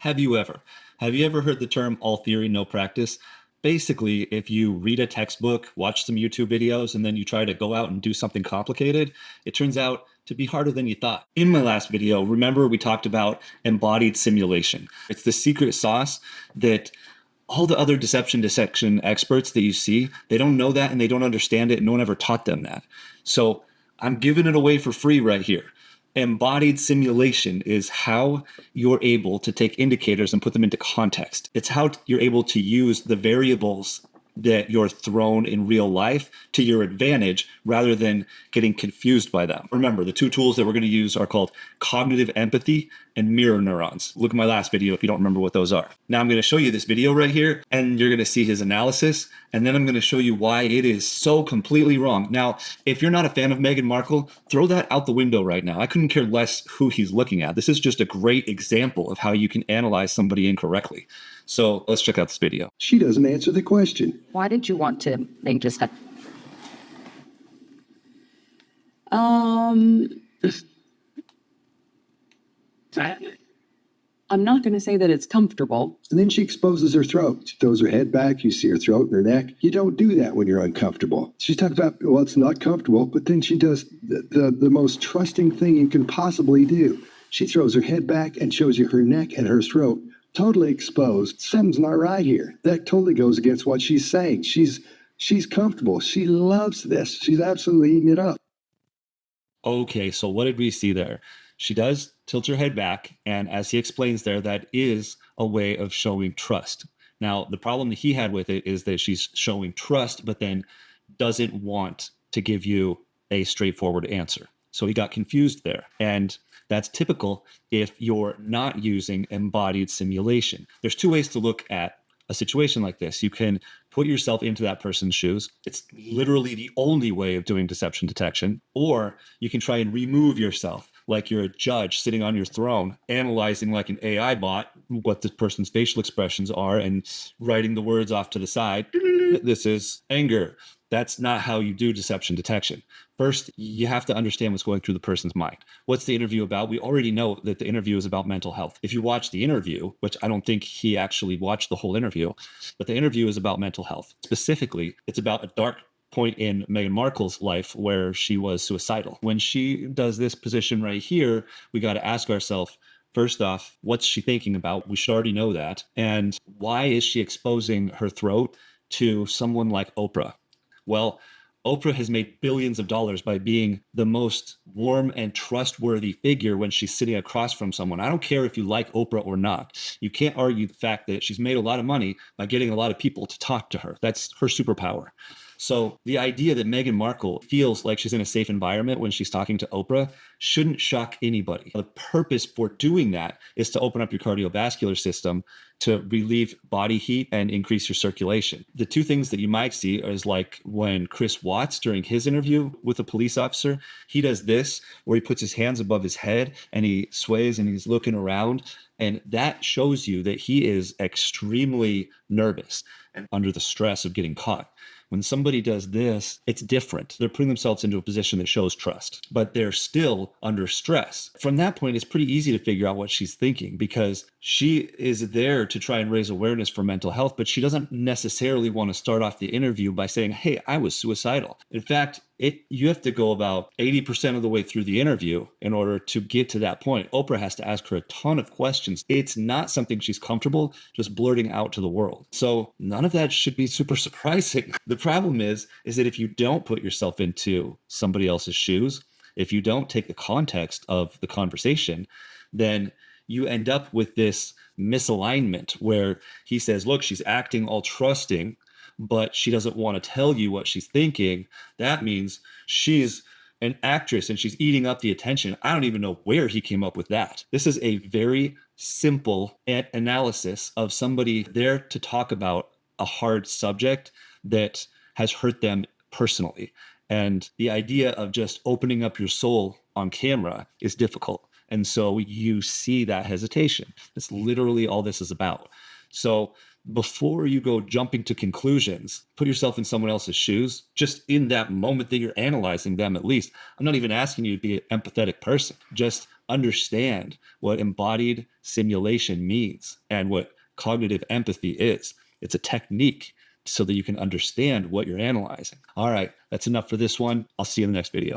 Have you ever? Have you ever heard the term all theory, no practice? Basically, if you read a textbook, watch some YouTube videos, and then you try to go out and do something complicated, it turns out to be harder than you thought. In my last video, remember we talked about embodied simulation. It's the secret sauce that all the other deception experts that you see, they don't know that and they don't understand it, and no one ever taught them that. So I'm giving it away for free right here. Embodied simulation is how you're able to take indicators and put them into context. It's how you're able to use the variables that you're thrown in real life to your advantage rather than getting confused by them. Remember, the two tools that we're going to use are called cognitive empathy and mirror neurons. Look at my last video if you don't remember what those are. Now I'm going to show you this video right here, and you're going to see his analysis, and then I'm going to show you why it is so completely wrong. Now, if you're not a fan of Meghan Markle, throw that out the window right now. I couldn't care less who he's looking at. This is just a great example of how you can analyze somebody incorrectly. So let's check out this video. She doesn't answer the question. Why did you want to make just that? I'm not going to say that it's comfortable. And then she exposes her throat. She throws her head back. You see her throat and her neck. You don't do that when you're uncomfortable. She talks about, well, it's not comfortable, but then she does the most trusting thing you can possibly do. She throws her head back and shows you her neck and her throat totally exposed. Something's not right here. That totally goes against what she's saying. She's comfortable. She loves this. She's absolutely eating it up. Okay, so what did we see there? She does tilt her head back, and as he explains there, that is a way of showing trust. Now, the problem that he had with it is that she's showing trust, but then doesn't want to give you a straightforward answer. So he got confused there. And that's typical if you're not using embodied simulation. There's two ways to look at a situation like this. You can put yourself into that person's shoes. It's literally the only way of doing deception detection. Or you can try and remove yourself like you're a judge sitting on your throne, analyzing like an AI bot what the person's facial expressions are and writing the words off to the side. This is anger. That's not how you do deception detection. First, you have to understand what's going through the person's mind. What's the interview about? We already know that the interview is about mental health. If you watch the interview, which I don't think he actually watched the whole interview, but the interview is about mental health. Specifically, it's about a dark point in Meghan Markle's life where she was suicidal. When she does this position right here, we got to ask ourselves, first off, what's she thinking about? We should already know that. And why is she exposing her throat to someone like Oprah? Well, Oprah has made billions of dollars by being the most warm and trustworthy figure when she's sitting across from someone. I don't care if you like Oprah or not. You can't argue the fact that she's made a lot of money by getting a lot of people to talk to her. That's her superpower. So the idea that Meghan Markle feels like she's in a safe environment when she's talking to Oprah shouldn't shock anybody. The purpose for doing that is to open up your cardiovascular system to relieve body heat and increase your circulation. The two things that you might see is like when Chris Watts, during his interview with a police officer, he does this where he puts his hands above his head and he sways and he's looking around. And that shows you that he is extremely nervous and under the stress of getting caught. When somebody does this, it's different. They're putting themselves into a position that shows trust, but they're still under stress. From that point, it's pretty easy to figure out what she's thinking because she is there to try and raise awareness for mental health, but she doesn't necessarily want to start off the interview by saying, hey, I was suicidal. In fact, you have to go about 80% of the way through the interview in order to get to that point. Oprah has to ask her a ton of questions. It's not something she's comfortable just blurting out to the world. So none of that should be super surprising. The problem is that if you don't put yourself into somebody else's shoes, if you don't take the context of the conversation, then you end up with this misalignment where he says, look, she's acting all trusting, but she doesn't want to tell you what she's thinking. That means she's an actress and she's eating up the attention. I don't even know where he came up with that. This is a very simple analysis of somebody there to talk about a hard subject that has hurt them personally. And the idea of just opening up your soul on camera is difficult. And so you see that hesitation. That's literally all this is about. So before you go jumping to conclusions, put yourself in someone else's shoes, just in that moment that you're analyzing them at least. I'm not even asking you to be an empathetic person. Just understand what embodied simulation means and what cognitive empathy is. It's a technique so that you can understand what you're analyzing. All right, that's enough for this one. I'll see you in the next video.